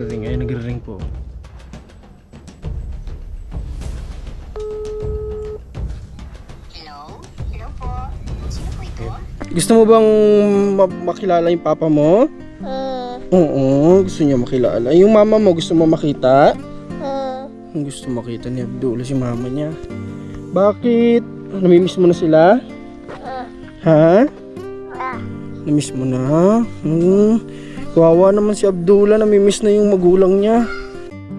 Ring, ay nagre-ring po. Hello? Hello po? Sino po ito? Gusto mo bang makilala yung papa mo? Oo, gusto niya makilala. Yung mama mo gusto mo makita? Gusto makita ni Abdul si mama niya. Bakit? Namimiss mo na sila? Ha? Namimiss mo na? Kawawa naman si Abdullah, namimiss na yung magulang niya.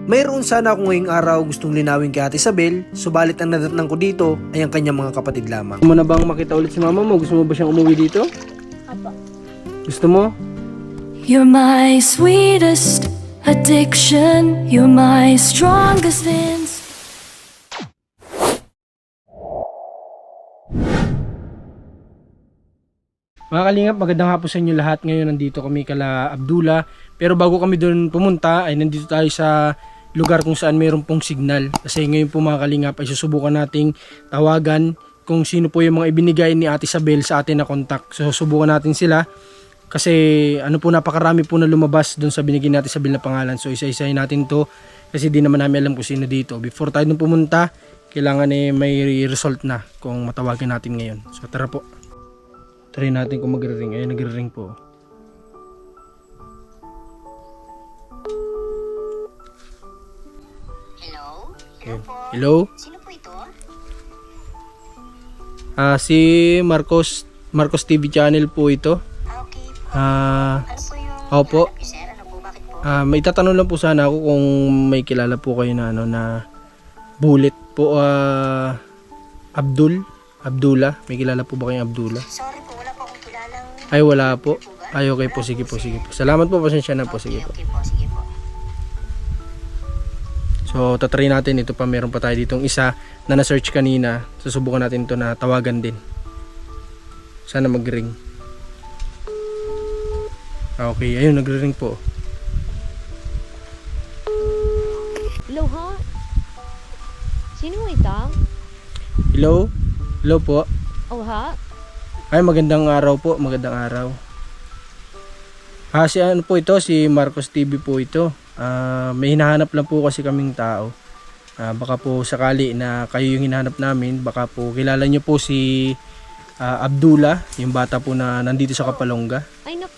Mayroon sana ako ngayong araw gustong linawin kay Ate Isabel, subalit ang nadatnan ko dito ay ang kanyang mga kapatid lamang. Gusto mo na bang makita ulit si mama mo? Gusto mo ba siyang umuwi dito? Apo. Gusto mo? You're my sweetest addiction. You're my strongest instinct. Mga kalingap, magandang hapon sa inyo lahat. Ngayon nandito kami kala Abdullah. Pero bago kami doon pumunta ay nandito tayo sa lugar kung saan mayroon pong signal. Kasi ngayon po mga kalingap ay susubukan nating tawagan kung sino po yung mga ibinigay ni Ate Isabel sa atin na contact. So susubukan natin sila. Kasi ano po, napakarami po na lumabas doon sa binigay ni Ate Isabel na pangalan. So isa-isahin natin to kasi di naman namin alam kung sino dito. Before tayo doon pumunta, kailangan may result na kung matawagan natin ngayon. So tara po. Try natin kung magre-ring. Ayun, nagre-ring po. Hello? Hello Ayun. po? Hello? Sino po ito? Si Marcos TV channel po ito. Okay po. Ah, Ano po yung opo. hinahanap niyo, sir? Ano po? Bakit po? May tatanong lang po sana ako kung may kilala po kayo na na bullet po. Abdullah. May kilala po ba kayong Abdullah? Sorry po, wala po akong kilalang... Ay, wala po. Ay, okay po. Sige po, sige po. Salamat po. Pasensya na po. Sige po. Okay po, sige po. So, tatry natin. Ito pa, meron pa tayo ditong isa na na-search kanina. Susubukan natin ito na tawagan din. Sana mag-ring. Okay, ayun, nagre-ring po. Hello, ha? Sino ito? Hello? Hello po. Oh, ha? Ay, magandang araw po. Magandang araw. Si ano po ito? Si Marcos TV po ito. May hinahanap lang po kasi kaming tao. Baka po sakali na kayo yung hinahanap namin. Baka po kilala nyo po si Abdullah, yung bata po na nandito sa Kapalonga. Ay, naku,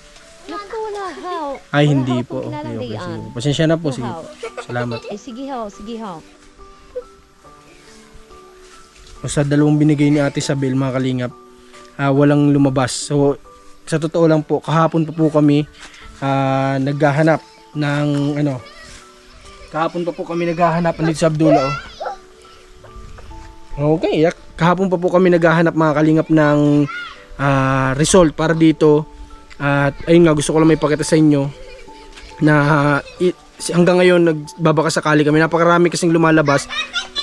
wala, ha? Ay, Wala hindi akong po. kilalang Okay, dayan. sige. Pasensya na po. Oh, Sige how? po. Salamat. Eh, sige, ha, sige, ha. Sa dalawang binigay ni Ate Isabel, mga kalingap, walang lumabas. So, sa totoo lang po, kahapon pa po kami naghahanap ng kahapon pa po kami naghahanap dito sa Abdullah. Okay, kahapon pa po kami naghahanap, mga kalingap, ng result para dito. At ayun nga, gusto ko lang may pakita sa inyo na hanggang ngayon nagbabaka sakali kami. Napakarami kasing lumalabas.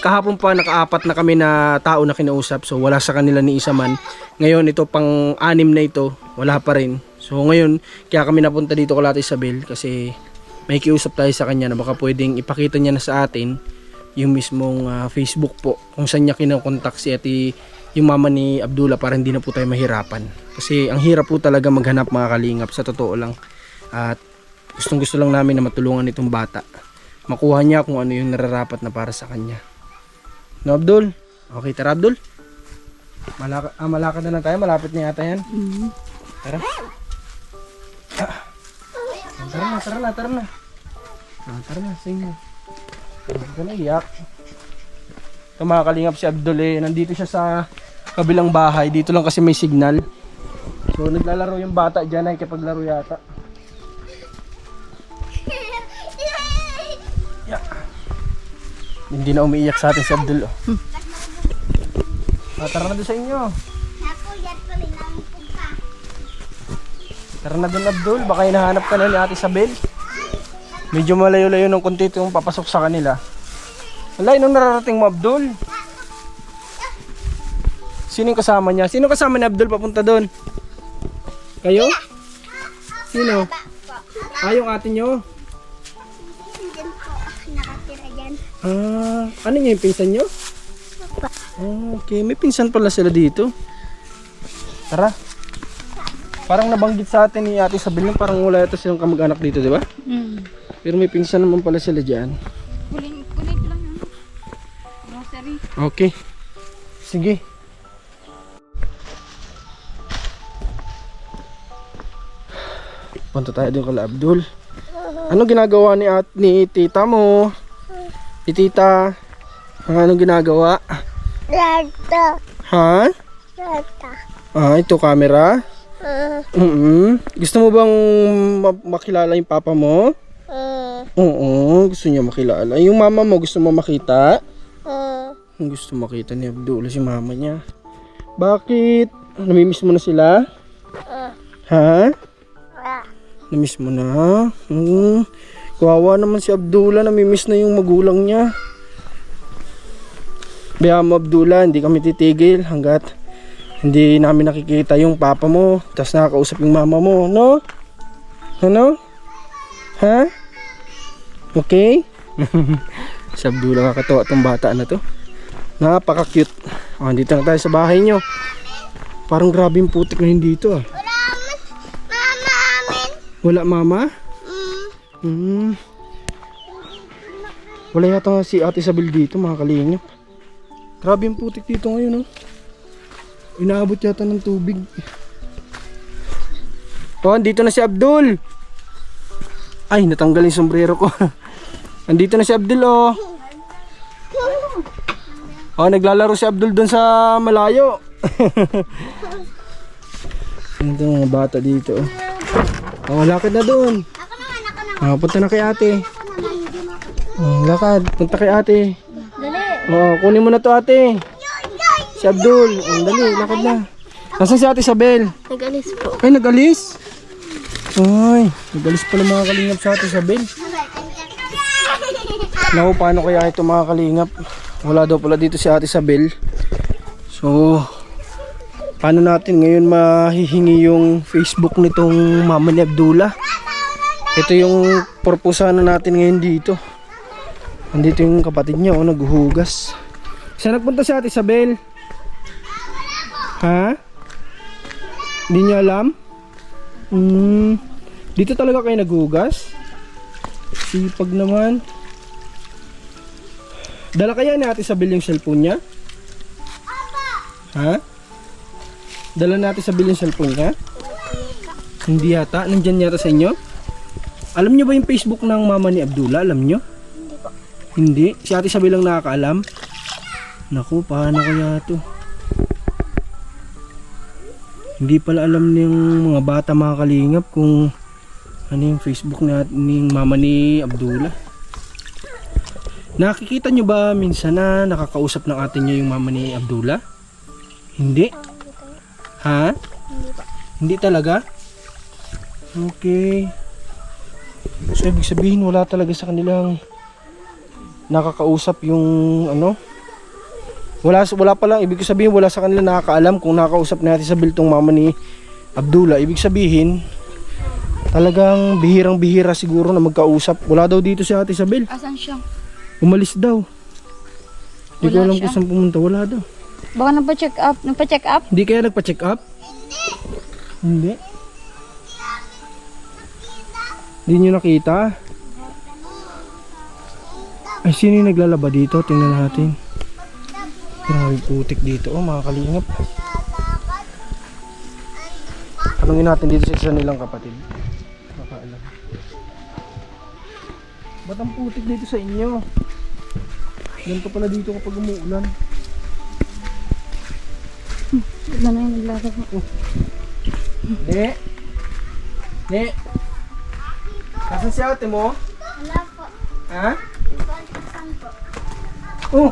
Kahapon pa nakaapat na kami na tao na kinausap. So wala sa kanila ni isa man. Ngayon ito pang-anim na ito, wala pa rin. So ngayon kaya kami napunta dito kay Ate Isabel kasi may kiusap tayo sa kanya na baka pwedeng ipakita niya na sa atin yung mismong Facebook po kung saan niya kinokontak si Ate, yung mama ni Abdullah, para hindi na po tayo mahirapan. Kasi ang hirap po talaga maghanap, mga kalingap, sa totoo lang. At gustong gusto lang namin na matulungan itong bata. Makuha niya kung ano yung nararapat na para sa kanya. No, Abdul? Okay, tara Abdul. Malakad na lang tayo. Malapit na yata yan. Tara. Tara na. Tara na, sing. Huwag ka na iyak. Ito, mga kalingap, si Abdul nandito siya sa kabilang bahay. Dito lang kasi may signal. So naglalaro yung bata dyan, ay kapaglaro yata. Hindi na umiiyak sa atin si Abdul. Tara na doon sa inyo. Tara na doon, Abdul. Baka hinahanap ka na ni Ate Isabel. Medyo malayo-layo ng konti itong papasok sa kanila. Wala, nung nararating mo, Abdul. Sino yung kasama niya? Sino kasama ni Abdul papunta doon? Kayo? Sino? Yung ate nyo? Diyan po, nakatira dyan. Ano niya yung pinsan nyo? Okay, may pinsan pala sila dito. Tara. Parang nabanggit sa atin ni Ate Isabel, parang wala ito silang kamag-anak dito, di ba? Pero may pinsan naman pala sila dyan. Kunin ko lang yun. Grocery. Okay. Sige. Punta tayo din kala Abdul. Anong ginagawa ni tita mo? Ni tita. Anong ginagawa? Lata. Ha? Lata. Ah, ito camera. Gusto mo bang makilala yung papa mo? Oo, gusto niya makilala. Yung mama mo gusto mo makita? Gusto makita ni Abdul si mama niya. Bakit? Namimiss mo na sila? Ha? Namiss mo na? Kawawa naman si Abdullah, namimiss na yung magulang niya. Kaya mo Abdullah, hindi kami titigil hanggat hindi namin nakikita yung papa mo. Tapos nakakausap yung mama mo, no? Ano? Ha? Okay? Si Abdullah, kakatawa tong bata na to. Napaka-cute. Oh, dito na tayo sa bahay nyo. Parang grabe yung putik na hindi dito ah. Wala mama? Wala yata si Ate Isabel dito, mga kalingap. Grabe yung putik dito ngayon, oh. Inaabot yata ng tubig. Oh, andito na si Abdul. Ay, natanggal yung sombrero ko. Andito na si Abdul, oh. Oh, naglalaro si Abdul doon sa malayo. Ito mga bata dito, oh. Oh, lakad na doon. Oh, punta na kay ate. Oh, lakad, punta kay ate. Dali. Oh, kunin mo na to ate. Si Abdul, oh, dali, lakad na. Nasaan si ate Isabel? Nag-alis po. Ay, nag-alis. Ay, nag-alis pala mga kalingap sa ate Isabel. Naku, paano kaya ito mga kalingap? Wala daw pala dito si ate Isabel. So, paano natin ngayon mahihingi yung Facebook nitong mama ni Abdullah? Ito yung purpose na natin ngayon dito. Andito yung kapatid niya, oh, naghuhugas. Saan nagpunta si ate Isabel? Ha? Hindi niya alam? Dito talaga kayo naghuhugas? Sipag naman. Dala kaya ni ate Isabel yung cellphone niya? Ha? Dala natin sa bilin cellphone ka? Hindi yata. Nandyan yata sa inyo? Alam nyo ba yung Facebook ng mama ni Abdullah? Alam nyo? Hindi. Si ate Isabel lang nakakaalam. Naku, paano kaya to? Hindi pala alam ng mga bata mga kalingap kung ano yung Facebook ni mama ni Abdullah. Nakikita nyo ba minsan na nakakausap ng ate nyo yung mama ni Abdullah? Hindi. Ha? Hindi talaga? Okay. So ibig sabihin wala talaga sa kanilang nakakausap yung ano? Wala pa lang, ibig sabihin wala sa kanila nakakaalam kung nakakausap natin sa biltong mama ni Abdullah. Ibig sabihin talagang bihirang-bihira siguro na magkausap. Wala daw dito si Ate Isabel. Asan siya? Umalis daw. Hindi ko Wala alam siya. kung saan pumunta. Wala daw. Baka nagpa-check up. Nagpa-check up? Hindi kaya nagpa-check up? Hindi. Hindi nyo nakita? Ay, sino yung naglalaba dito? Tingnan natin. Grabe putik dito. Oh, mga kalingap. Tanungin natin dito sa isa nilang kapatid. Makaalam. Ba't ang putik dito sa inyo? Ganito pala dito kapag umuulan. Wala na yung naglalaba. Ne? Ne? Nasaan si ate mo? Wala po. Ha? Saan po? Oh!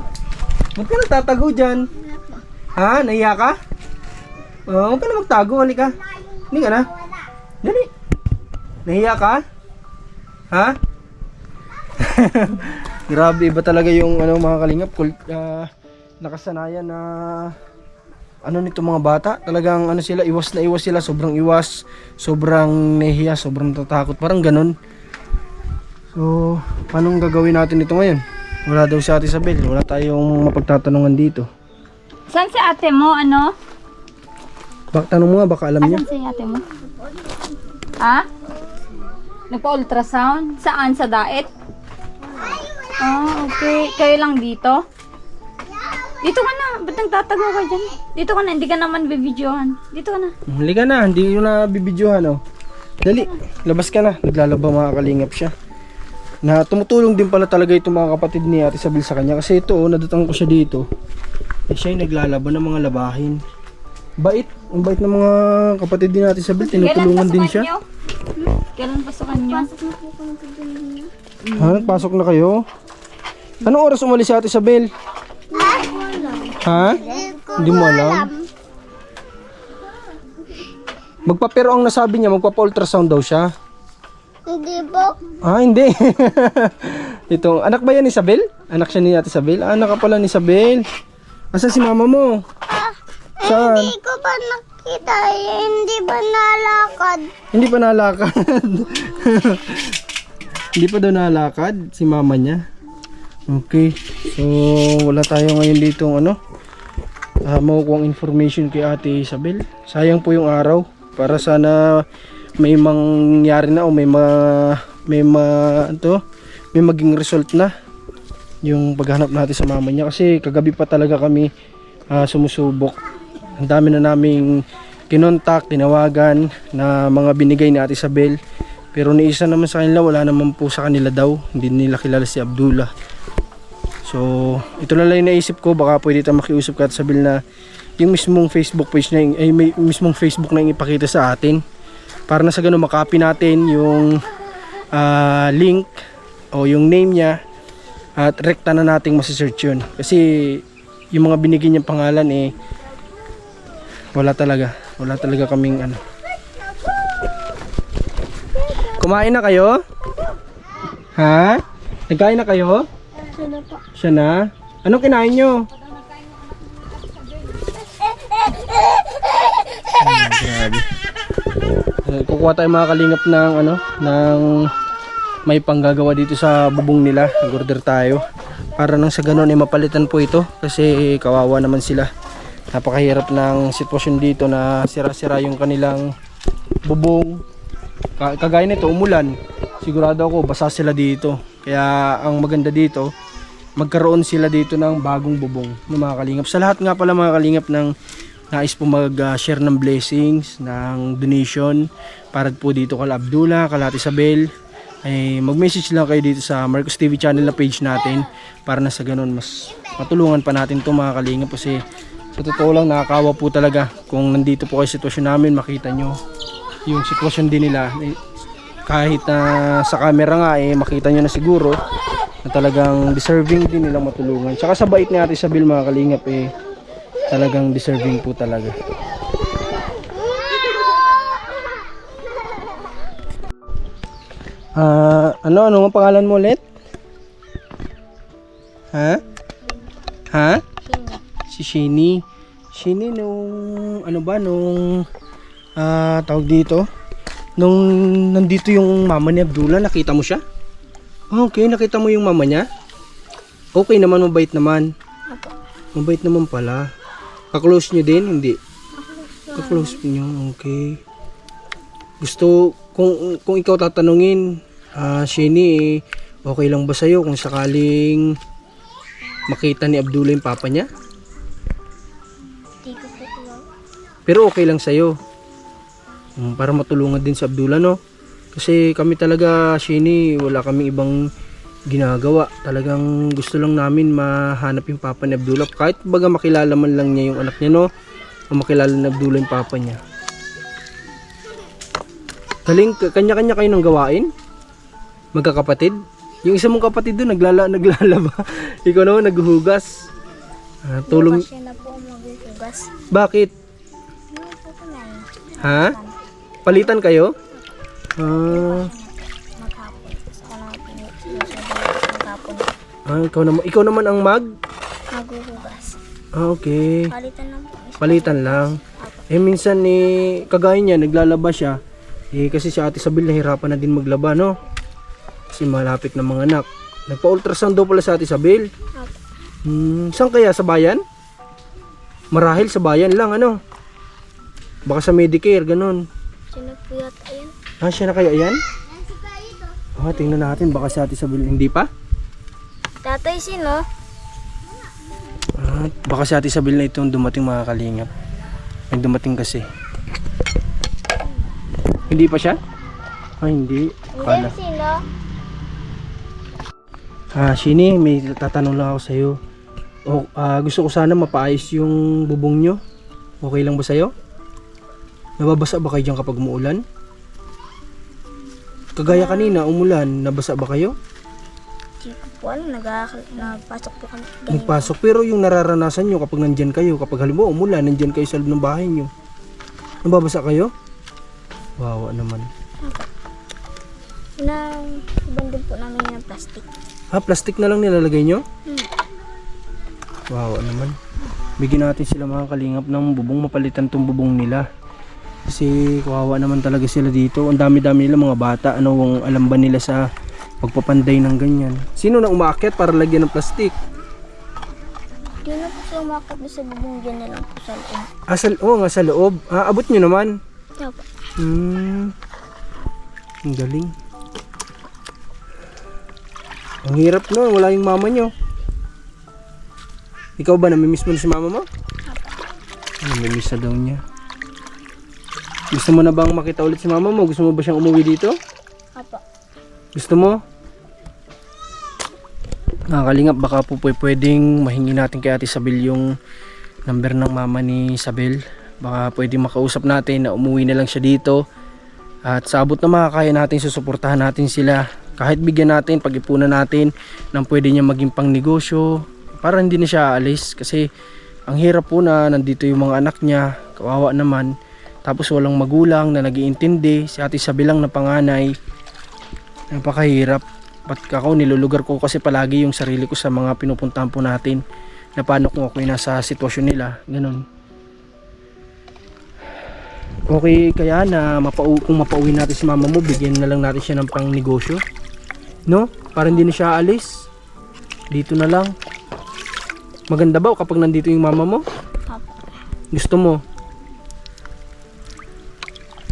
Ba't ka nagtatago dyan? Wala po. Ha? Nahiya ka? Oh, huwag ka na magtago. Halika. Halika na. Dali. Nahiya ka? Ha? Grabe, iba talaga yung ano, mga kalingap. Nakasanayan na ano nito mga bata. Talagang ano sila, iwas na iwas sila. Sobrang iwas. Sobrang nahiya. Sobrang tatakot. Parang ganun. So, paano gagawin natin ito ngayon? Wala daw si Ate Isabel. Wala tayong mapagtatanungan dito. Saan si ate mo? Ano? Tanong mo nga, baka alam niya. Asan si ate mo? Ha? Nagpa-ultrasound? Saan? Sa daet? Ah, okay. Kayo lang dito? Dito ka na. Ba't nagtatago ka dyan? Dito ka na. Hindi ka naman bibidyohan. Dito ka na. Halika na, hindi ko na bibidyohan, oh. Dali, labas ka na. Naglalaba mga kalingap siya. Na tumutulong din pala talaga itong mga kapatid ni Ate Isabel sa kanya. Kasi ito, nadatang ko siya dito. Eh, siya yung naglalaba ng mga labahin. Bait. Ang bait ng mga kapatid ni Ate Isabel. Tinutulungan din siya. Nyo? Kailan pasukan nyo? Ha? Nagpasok na kayo? Anong oras umalis si Ate Isabel? Ha? Hindi mo alam? Magpapero ang nasabi niya, magpapa-ultrasound daw siya. Hindi po. Ah, hindi. Itong, anak ba yan ni Isabel? Anak siya ni Ate Isabel? Ah, anak ka pala ni Isabel. Asan si mama mo? Saan? Hindi ko pa nakita. Hindi ba nalakad? Hindi pa nalakad. Hindi pa daw nalakad si mama niya. Okay. So, wala tayo ngayon dito makukuha information kay Ate Isabel. Sayang po yung araw. Para sana may mangyari na o may maging result na yung paghanap natin sa mama niya. Kasi kagabi pa talaga kami sumusubok. Ang dami na naming kinontak, tinawagan na mga binigay ni Ate Isabel. Pero ni isa naman sa kanila, wala naman po sa kanila daw. Hindi nila kilala si Abdullah. So, ito na lang yung naisip ko. Baka pwede tayo makiusap ka Ate Isabel na yung mismong Facebook page na may mismong Facebook na yung ipakita sa atin. Para na sa ganun makopy natin yung link o yung name niya at rekta na nating masisearch yun. Kasi yung mga binigyan niyang pangalan wala talaga kaming Kumain na kayo? Ha? Nagkain na kayo? Siya na? Anong kinain nyo? Grabe. Kukuha tayo mga kalingap ng may panggagawa dito sa bubong nila. Nag-order tayo para nang sa ganun mapalitan po ito kasi kawawa naman sila. Napakahirap ng sitwasyon dito na sira-sira yung kanilang bubong. Kagaya nito, umulan. Sigurado ako basa sila dito. Kaya ang maganda dito, magkaroon sila dito ng bagong bubong ng mga kalingap. Sa lahat nga pala mga kalingap ng nais po mag-share ng blessings, ng donation para po dito kala Abdullah, kala Ate Isabel, ay mag-message lang kayo dito sa Marcos TV channel na page natin para na sa ganun mas matulungan pa natin itong mga kalingap. Kasi sa totoo lang nakakawa po talaga kung nandito po kayo sitwasyon namin, makita nyo yung sitwasyon din nila. Kahit na sa camera nga makita nyo na siguro na talagang deserving din nilang matulungan. Tsaka sa bait ni Ate Isabel mga kalingap talagang deserving po talaga. Ano ang pangalan mo ulit? Ha? Ha? Si Shini. Shini nung tawag dito? Nung nandito yung mama ni Abdullah, nakita mo siya? Okay, nakita mo yung mama niya? Okay naman, mabait naman. Mabait naman pala. Ka-close nyo din? Hindi. Ka-close nyo, okay. Gusto, kung ikaw tatanungin, Shini, okay lang ba sa'yo kung sakaling makita ni Abdullah yung papa niya? Hindi ko po alam. Pero okay lang sa'yo. Para matulungan din sa Abdullah, no? Kasi kami talaga, Shini, wala kaming ibang ginagawa. Talagang gusto lang namin mahanap yung papa ni Abdullah. Kahit baga makilala man lang niya yung anak niya, no? O makilala ni Abdullah yung papa niya. Galing, kanya-kanya kayo ng gawain? Magkakapatid? Yung isa mong kapatid doon, naglalaba. Ikaw naman, naghuhugas. Tulong. Bukas na po maghuhugas. Bakit? Hindi po ko na Ha? Palitan kayo? maghapon. Sa maghapon. Ikaw naman ang Maghuhugas. okay. Palitan lang po. Palitan lang. Minsan kagaya niya, naglalaba siya. Kasi si Ate Isabel nahirapan na din maglaba, no? Kasi malapit na mga anak. Nagpa-ultrasound daw pala sa Ate Isabel. Saan kaya? Sa bayan? Marahil sa bayan lang, ano? Baka sa Medicare, ganun. Sino po yata yun? Siya na kaya yan? Tingnan natin, baka si Ate Isabel hindi pa. Tatay, sino? Baka si Ate Isabel na itong dumating, mga kalingap. May dumating kasi. Hindi pa siya? Hindi. Akala. Sino? Shini, may tatanong lang ako sa'yo. Gusto ko sana mapaayos yung bubong nyo. Okay lang ba sa'yo? Nababasa ba kayo dyan kapag umuulan? Kagaya kanina, umulan. Nabasa ba kayo? Hindi ko po alam. Nagpasok po kami. Nagpasok. Pero yung nararanasan nyo kapag nandyan kayo, kapag halimbawa umulan, nandyan kayo sa loob ng bahay nyo. Nababasa kayo? Wawa naman. Ibandun po namin ng plastic. Plastic na lang nilalagay nyo? Wawa naman. Bigyan natin sila, mga kalingap, ng bubong, mapalitan tong bubong nila. Kasi kawawa naman talaga sila dito. Ang dami-dami nila mga bata. Ano ang alam ba nila sa pagpapanday ng ganyan? Sino na umaakyat para lagyan ng plastic? Hindi na po siya umakap sa bubong. Diyan na lang po sa loob. Nga sa loob. Abot nyo naman. Opo. Ang galing. Ang hirap no, wala yung mama nyo. Ikaw ba, namimiss mo na si mama mo? Namimiss na daw niya. Gusto mo na bang makita ulit si mama mo? Gusto mo ba siyang umuwi dito? Opo. Gusto mo? Kalingap, baka po pwedeng mahingi natin kay Ate Isabel yung number ng mama ni Isabel. Baka pwedeng makausap natin na umuwi na lang siya dito. At sa abot na makakaya natin, susuportahan natin sila. Kahit bigyan natin, pag-ipunan natin ng pwede niya maging pang negosyo. Para hindi na siya aalis. Kasi ang hirap po na nandito yung mga anak niya. Kawawa naman. Tapos walang magulang na nag-iintindi. Si Ate Isabel lang na panganay. Napakahirap. At ako, nilulugar ko kasi palagi yung sarili ko sa mga pinupuntahan po natin. Na paano kung ako nasa sitwasyon nila. Ganon. Okay kaya na kung mapauwi natin si mama mo, bigyan na lang natin siya ng pang negosyo. No? Para hindi na siya aalis. Dito na lang. Maganda ba kapag nandito yung mama mo? Gusto mo?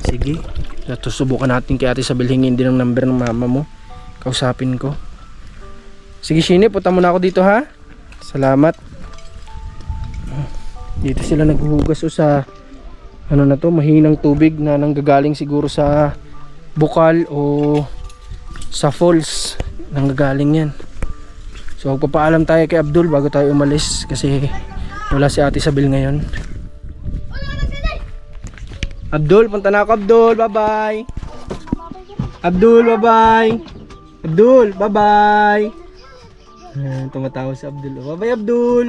Sige. Subukan natin kay Ate Isabel hingin din ang number ng mama mo. Kausapin ko. Sige Shini, punta muna ako dito ha. Salamat. Dito sila naghuhugas o sa ano na to, mahinang tubig na nanggagaling siguro sa bukal o sa falls. Nanggagaling yan. So magpapaalam tayo kay Abdul bago tayo umalis kasi wala si Ate Isabel ngayon. Abdul, punta na ako Abdul, bye bye. Abdul, bye bye. Abdul, bye bye. Tumatawa si Abdul. Bye bye Abdul.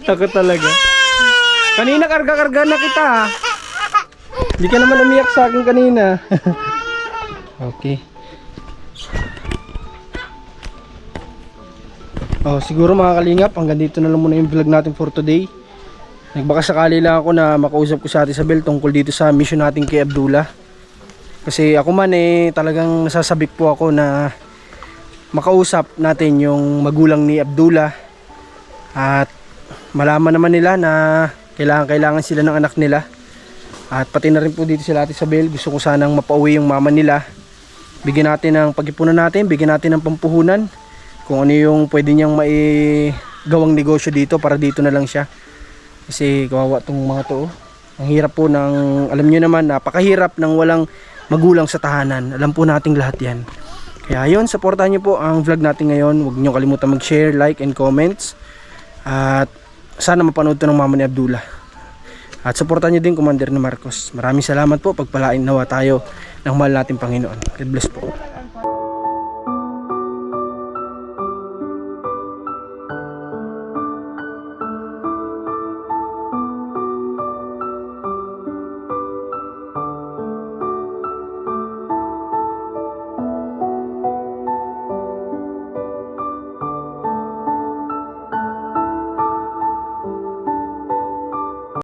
Takot talaga. Kanina karga-karga na kita. Hindi ka naman umiyak sa akin kanina. Okay. Siguro mga kalingap, hanggang dito na lang muna yung vlog natin for today. Nagbakasakali lang ako na makausap ko sa Ate Isabel tungkol dito sa mission natin kay Abdullah. Kasi ako man talagang nasasabik po ako na makausap natin yung magulang ni Abdullah. At malaman naman nila na kailangan sila ng anak nila. At pati na rin po dito sila Ate Isabel, gusto ko sanang mapauwi yung mama nila. Bigyan natin ng pag-ipunan natin, bigyan natin ng pampuhunan. Kung ano yung pwede niyang maigawang negosyo dito para dito na lang siya. Kasi kawawa tong mga to. Ang hirap po ng, alam niyo naman, napakahirap ng walang magulang sa tahanan. Alam po nating lahat yan. Kaya yun, supportahan niyo po ang vlog natin ngayon. Huwag niyo kalimutan mag-share, like, and comments. At sana mapanood to ng mama ni Abdullah. At supportahan niyo din Commander na Marcos. Maraming salamat po, pagpalain nawa tayo ng mahal nating Panginoon. God bless po.